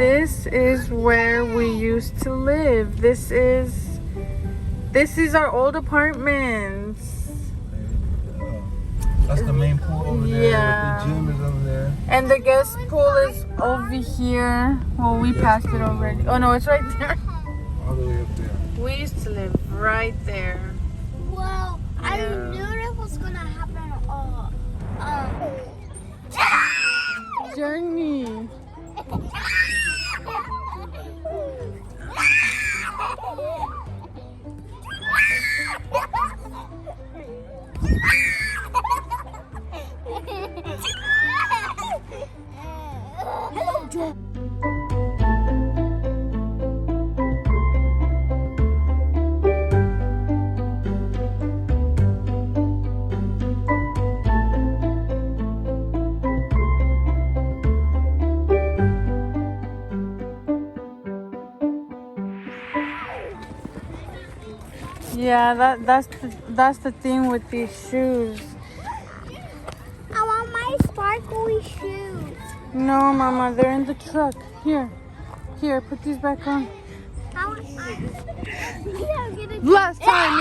This is where we used to live. This is our old apartments. That's the main pool over there. Yeah. The gym is over there. And the guest pool is over here. Well, we passed it already. Oh no, it's right there. All the way up there. We used to live right there. Well, I knew that was gonna happen. Journey. Yeah, that's the thing with these shoes. I want my sparkly shoes. No, Mama, they're in the truck. Here, put these back on. I want mine. Yeah, get it. Last time.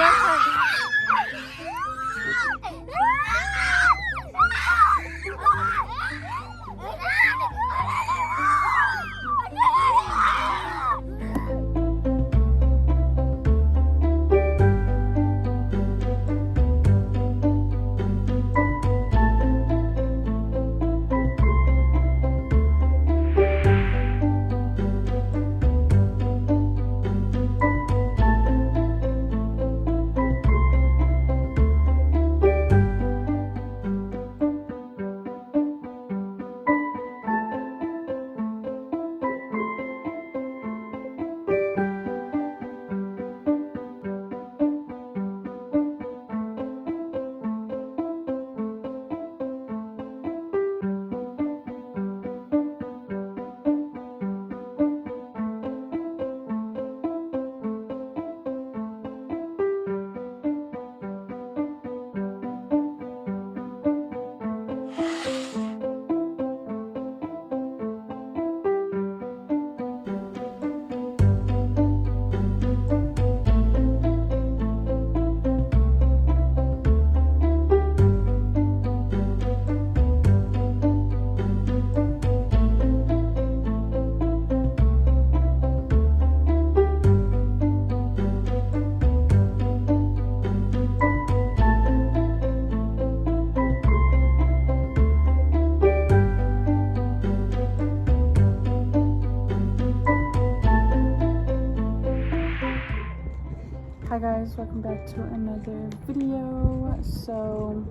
Hi guys, welcome back to another video. So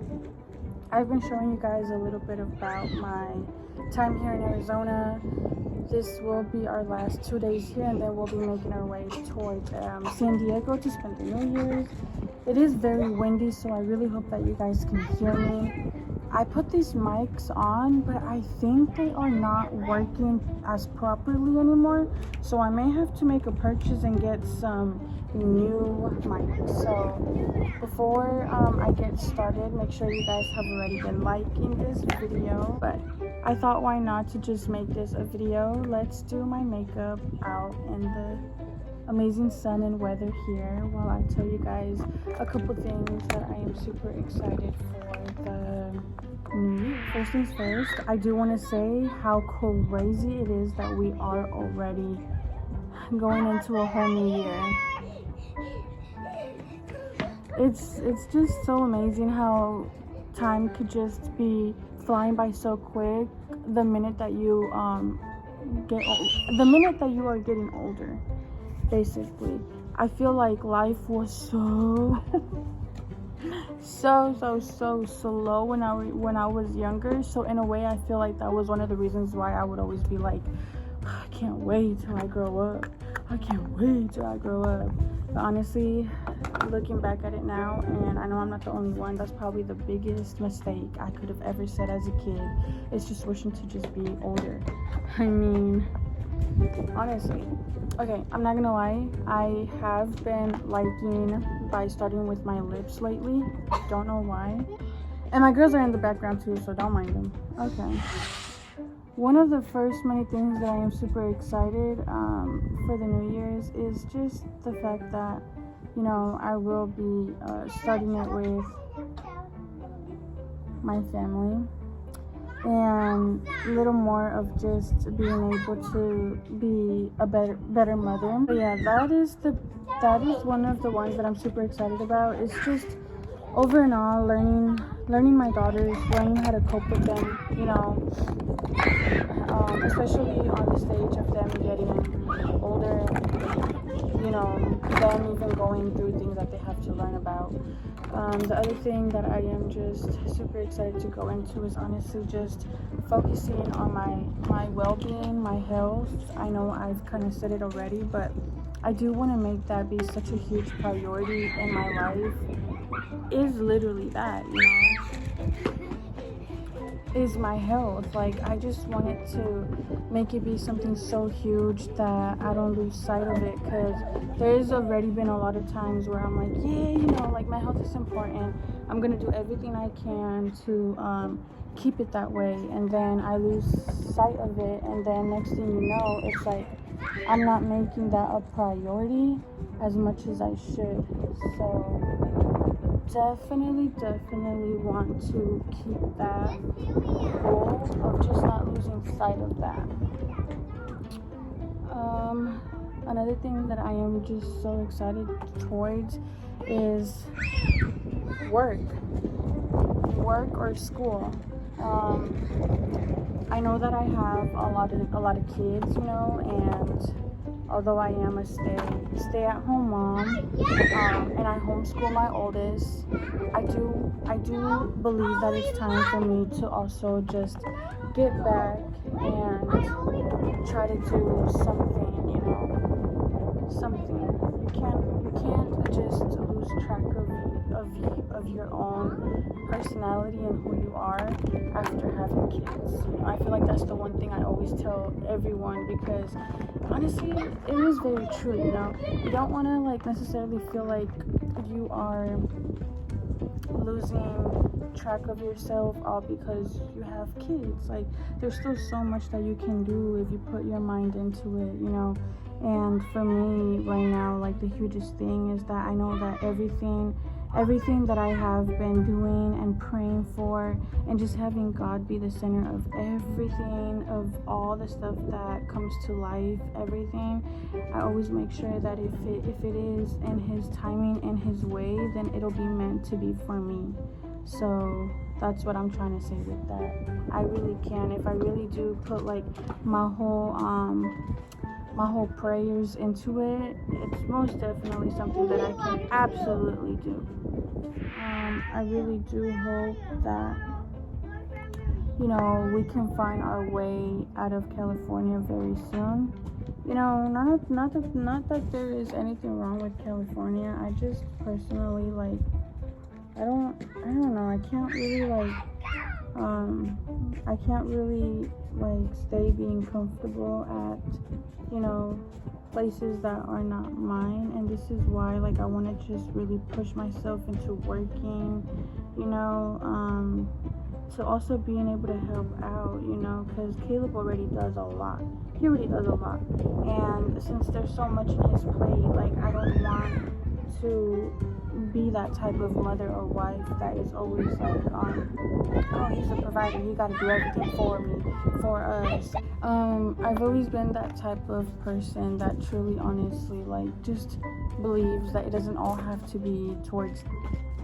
I've been showing you guys a little bit about my time here in Arizona. This will be our last 2 days here, and then we'll be making our way towards San Diego to spend the New Year's. It is very windy, so I really hope that you guys can hear me. I put these mics on, but I think they are not working as properly anymore, so I may have to make a purchase and get some new mics. So before I get started, make sure you guys have already been liking this video, but I thought why not to just make this a video. Let's do my makeup out in the amazing sun and weather here while I tell you guys a couple things that I am super excited for the new year. First things first, I do want to say how crazy it is that we are already going into a whole new year. It's just so amazing how time could just be flying by so quick the minute that you the minute that you are getting older. Basically, I feel like life was so so slow when I was younger. So in a way, I feel like that was one of the reasons why I would always be like, I can't wait till I grow up. I can't wait till I grow up. But honestly, looking back at it now, and I know I'm not the only one, that's probably the biggest mistake I could have ever said as a kid. It's just wishing to just be older. I mean, honestly. Okay, I'm not gonna lie, I have been liking by starting with my lips lately. Don't know why. And my girls are in the background too, so don't mind them. Okay. one of the first many things that I am super excited for the New Year's is just the fact that, you know, I will be starting it with my family, and a little more of just being able to be a better mother. But yeah, that is one of the ones that I'm super excited about. It's just over and all learning my daughters, learning how to cope with them, you know, especially on the stage of them getting older, you know, them even going through things that they have to learn about. The other thing that I am just super excited to go into is honestly just focusing on my well-being, my health. I know I've kind of said it already, but I do want to make that be such a huge priority in my life. Is literally that, you know, is my health. Like, I just wanted to make it be something so huge that I don't lose sight of it, because there's already been a lot of times where I'm like, yeah, you know, like, my health is important, I'm gonna do everything I can to keep it that way, and then I lose sight of it, and then next thing you know, it's like I'm not making that a priority as much as I should. So definitely want to keep that goal of just not losing sight of that. Another thing that I am just so excited towards is work or school. I know that I have a lot of kids, you know, and although I am a stay-at-home mom, and I homeschool my oldest, I do believe that it's time for me to also just get back and try to do something, you know, something. You can't just lose track of your own personality and who you are after having kids. You know, I feel like that's the one thing I always tell everyone, because honestly, it is very true, you know. You don't want to like necessarily feel like you are losing track of yourself all because you have kids. Like, there's still so much that you can do if you put your mind into it, you know. And for me right now, like, the hugest thing is that I know that everything that I have been doing and praying for, and just having God be the center of everything, of all the stuff that comes to life, everything, I always make sure that if it is in His timing and His way, then it'll be meant to be for me. So that's what I'm trying to say with that. I really can, if I really do put like my whole prayers into it, it's most definitely something that I can absolutely do. I really do hope that, you know, we can find our way out of California very soon. You know, not that there is anything wrong with California. I just personally, like, I don't know, I can't really stay being comfortable at, you know, places that are not mine. And this is why, like, I want to just really push myself into working, you know, to also being able to help out, you know, because Caleb already does a lot. He already does a lot, and since there's so much in his plate, like, I don't want to be that type of mother or wife that is always like, oh, he's a provider, he got to do everything for me, for us. I've always been that type of person that truly, honestly, like, just believes that it doesn't all have to be towards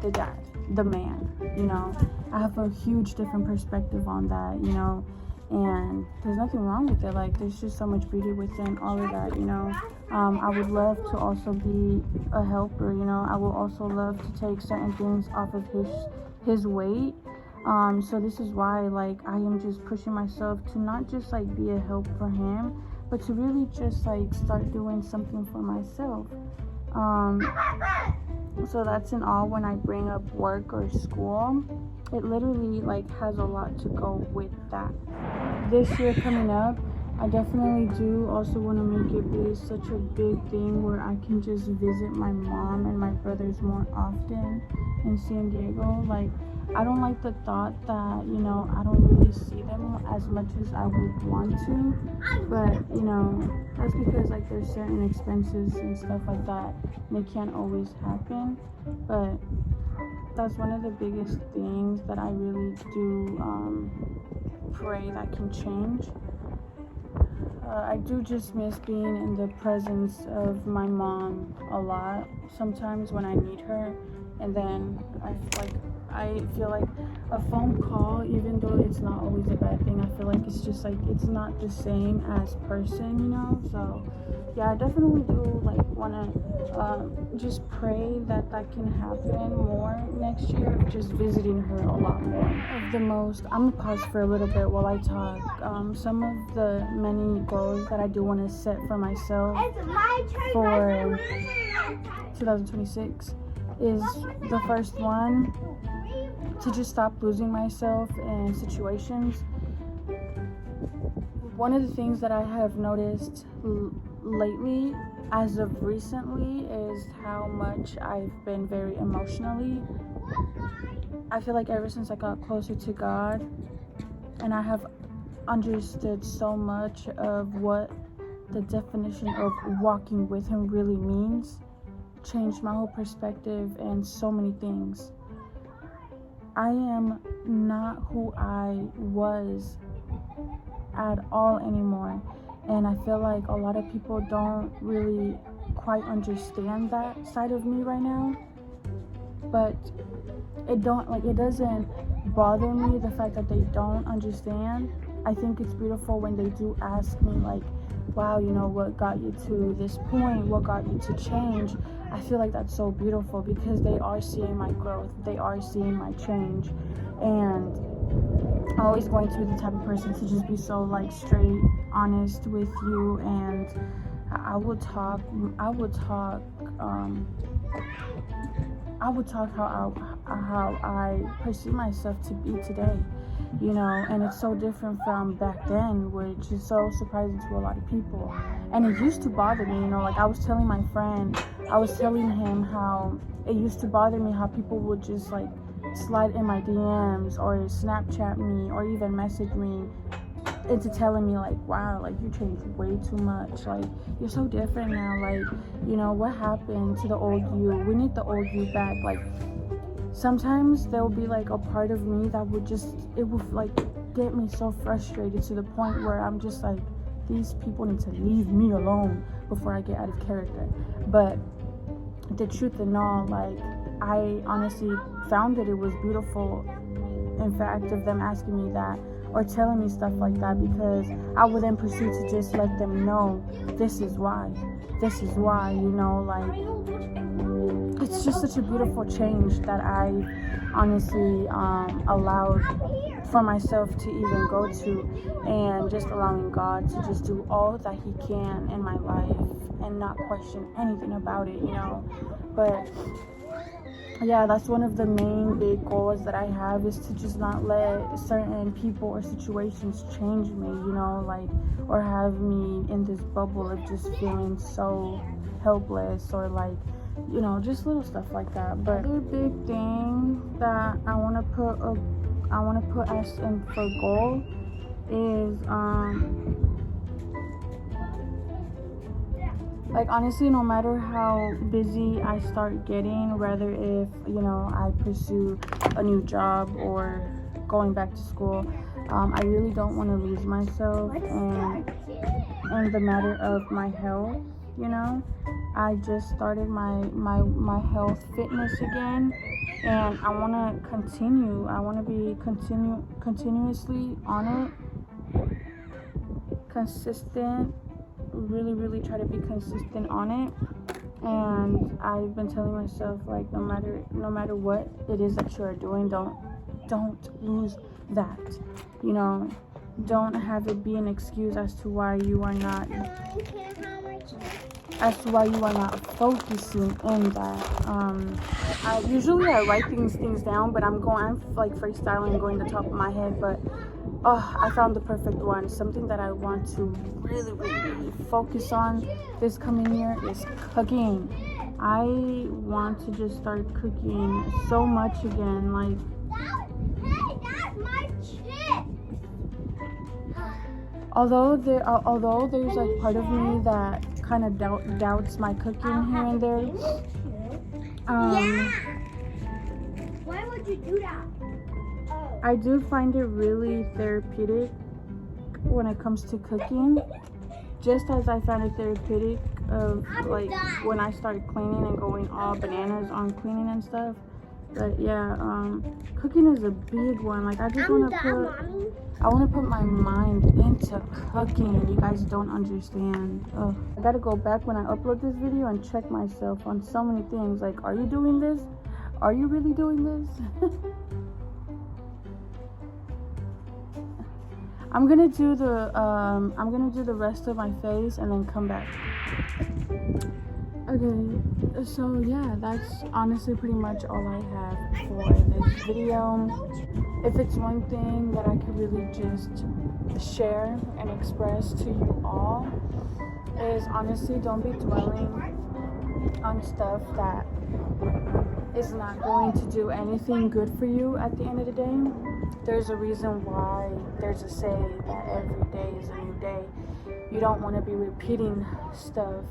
the dad, the man, you know. I have a huge different perspective on that, you know, and there's nothing wrong with it. Like, there's just so much beauty within all of that, you know. I would love to also be a helper, you know. I will also love to take certain things off of his weight. So this is why, like, I am just pushing myself to not just like be a help for him, but to really just like start doing something for myself. So that's in all. When I bring up work or school, it literally like has a lot to go with that. This year coming up, I definitely do also want to make it be such a big thing where I can just visit my mom and my brothers more often in San Diego. Like, I don't like the thought that, you know, I don't really see them as much as I would want to. But, you know, that's because, like, there's certain expenses and stuff like that. And it can't always happen. But that's one of the biggest things that I really do pray that can change. I do just miss being in the presence of my mom a lot sometimes when I need her, and then I feel like a phone call, even though it's not always a bad thing, I feel like it's just like it's not the same as person, you know. So yeah, I definitely do like want to just pray that that can happen more next year, just visiting her a lot more. Of the most, I'm gonna pause for a little bit while I talk. Some of the many goals that I do want to set for myself for 2026 is the first one, to just stop losing myself in situations. One of the things that I have noticed lately, as of recently, is how much I've been very emotionally. I feel like ever since I got closer to God and I have understood so much of what the definition of walking with Him really means, changed my whole perspective and so many things. I am not who I was at all anymore, and I feel like a lot of people don't really quite understand that side of me right now. But it doesn't bother me, the fact that they don't understand. I think it's beautiful when they do ask me, like, wow, you know, what got you to this point? What got you to change? I feel like that's so beautiful, because they are seeing my growth. They are seeing my change. And I'm always going to be the type of person to just be so, like, straight, honest with you. And I would talk how I perceive myself to be today, you know, and it's so different from back then, which is so surprising to a lot of people. And it used to bother me, you know, like I was telling my friend, I was telling him how it used to bother me how people would just like slide in my DMs or Snapchat me or even message me into telling me like, wow, like you changed way too much, like you're so different now, like, you know, what happened to the old you? We need the old you back. Like, sometimes there will be like a part of me that would just, it would like get me so frustrated to the point where I'm just like, these people need to leave me alone before I get out of character. But the truth in all, like, I honestly found that it was beautiful, in fact, of them asking me that or telling me stuff like that, because I would then proceed to just let them know this is why, you know, like, it's just such a beautiful change that I honestly allowed for myself to even go to, and just allowing God to just do all that He can in my life and not question anything about it, you know. But yeah, that's one of the main big goals that I have, is to just not let certain people or situations change me, you know, like, or have me in this bubble of just feeling so helpless, or like, you know, just little stuff like that. But the big thing that I want to put as in for goal is like, honestly, no matter how busy I start getting, whether if, you know, I pursue a new job or going back to school, I really don't want to lose myself in the matter of my health, you know. I just started my health fitness again, and I want to continue. I want to be continuously on it, consistent. Really try to be consistent on it. And I've been telling myself, like, no matter what it is that you're doing, don't lose that, you know. Don't have it be an excuse as to why you are not as to why you are not focusing in that. I usually write things down, but I'm like freestyling, going the top of my head. But I found the perfect one. Something that I want to really focus on this coming year is cooking. I want to just start cooking so much again. Like, Hey, that's my chip. although there's like part of me that kind of doubts my cooking here and there. Yeah. Why would you do that? Oh. I do find it really therapeutic when it comes to cooking, just as I found it therapeutic of like when I started cleaning and going all bananas on cleaning and stuff. But yeah, cooking is a big one. Like, I just want to put my mind into cooking. You guys don't understand. I gotta go back when I upload this video and check myself on so many things. Like, are you doing this? Are you really doing this? I'm gonna do the rest of my face and then come back. Okay, so yeah, that's honestly pretty much all I have for this video. If it's one thing that I could really just share and express to you all, is honestly, don't be dwelling on stuff that is not going to do anything good for you at the end of the day. There's a reason why there's a say that every day is a new day. You don't want to be repeating stuff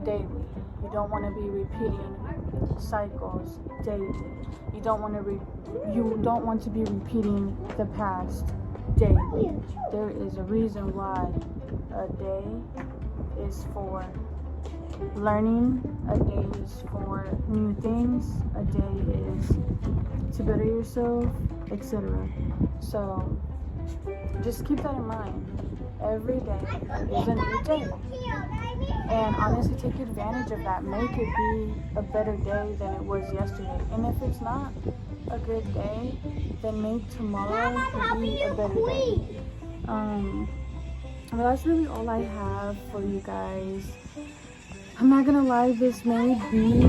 daily. You don't want to be repeating cycles daily. You don't want to be repeating the past daily. There is a reason why a day is for learning, a day is for new things, a day is to better yourself, etc. So just keep that in mind. Every day is a new day. And honestly, take advantage of that. Make it be a better day than it was yesterday. And if it's not a good day, then make tomorrow be a better day. But that's really all I have for you guys. I'm not gonna lie, this may be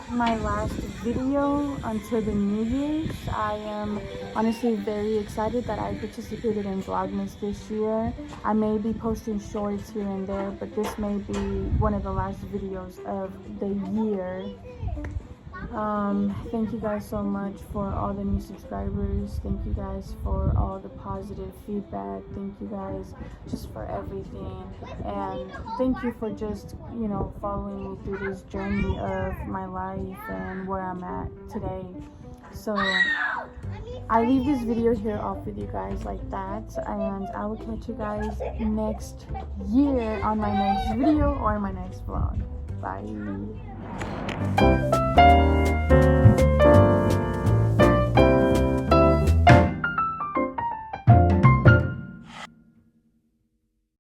my last video until the New Year's. I am honestly very excited that I participated in Vlogmas this year. I may be posting shorts here and there, but this may be one of the last videos of the year. Thank you guys so much for all the new subscribers. Thank you guys for all the positive feedback. Thank you guys just for everything. And thank you for just, following me through this journey of my life and where I'm at today. So I leave this video here off with you guys like that. And I will catch you guys next year on my next video or my next vlog. Bye.